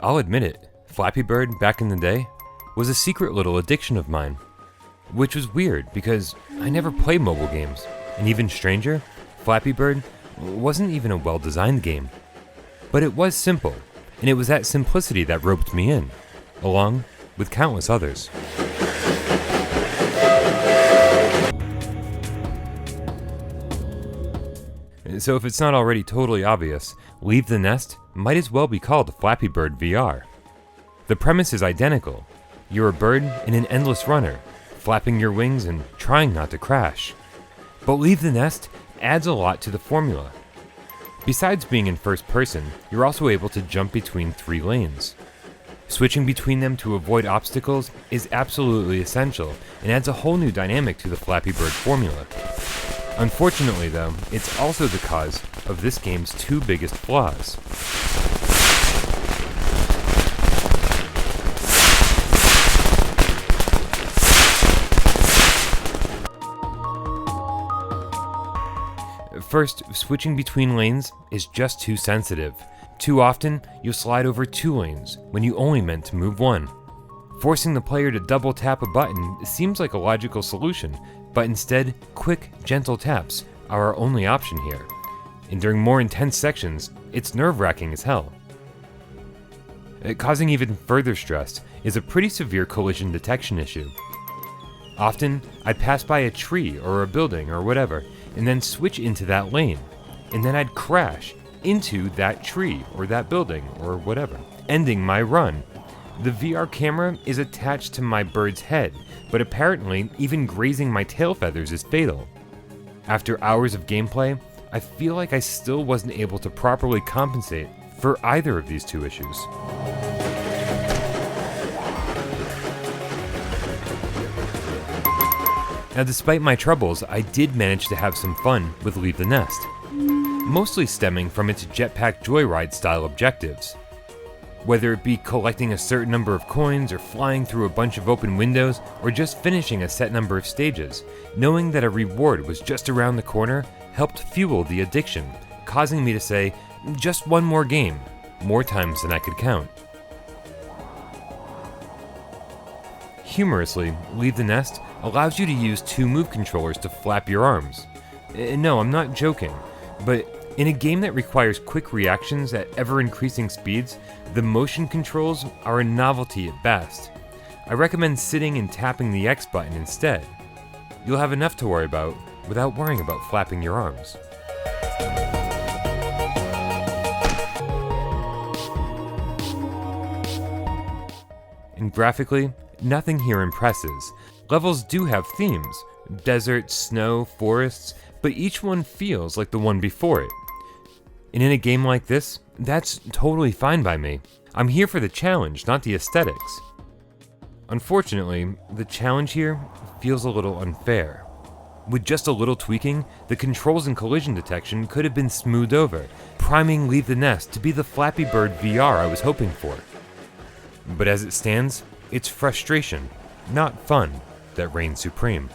I'll admit it, Flappy Bird back in the day was a secret little addiction of mine. Which was weird because I never played mobile games, and even stranger, Flappy Bird wasn't even a well-designed game. But it was simple, and it was that simplicity that roped me in, along with countless others. So if it's not already totally obvious, Leave the Nest might as well be called Flappy Bird VR. The premise is identical. You're a bird and an endless runner, flapping your wings and trying not to crash. But Leave the Nest adds a lot to the formula. Besides being in first person, you're also able to jump between 3 lanes. Switching between them to avoid obstacles is absolutely essential and adds a whole new dynamic to the Flappy Bird formula. Unfortunately though, it's also the cause of this game's 2 biggest flaws. First, switching between lanes is just too sensitive. Too often, you'll slide over 2 lanes when you only meant to move 1. Forcing the player to double tap a button seems like a logical solution, but instead, quick, gentle taps are our only option here. And during more intense sections, it's nerve-wracking as hell. Causing even further stress is a pretty severe collision detection issue. Often, I'd pass by a tree or a building or whatever, and then switch into that lane, and then I'd crash into that tree or that building or whatever, ending my run. The VR camera is attached to my bird's head, but apparently even grazing my tail feathers is fatal. After hours of gameplay, I feel like I still wasn't able to properly compensate for either of these 2 issues. Now, despite my troubles, I did manage to have some fun with Leave the Nest, mostly stemming from its jetpack joyride style objectives. Whether it be collecting a certain number of coins or flying through a bunch of open windows or just finishing a set number of stages, knowing that a reward was just around the corner helped fuel the addiction, causing me to say, just one more game, more times than I could count. Humorously, Leave the Nest allows you to use 2 move controllers to flap your arms. No, I'm not joking, but in a game that requires quick reactions at ever-increasing speeds, the motion controls are a novelty at best. I recommend sitting and tapping the X button instead. You'll have enough to worry about without worrying about flapping your arms. And graphically, nothing here impresses. Levels do have themes: desert, snow, forests, but each one feels like the one before it. And in a game like this, that's totally fine by me. I'm here for the challenge, not the aesthetics. Unfortunately, the challenge here feels a little unfair. With just a little tweaking, the controls and collision detection could have been smoothed over, priming Leave the Nest to be the Flappy Bird VR I was hoping for. But as it stands, it's frustration, not fun, that reigns supreme.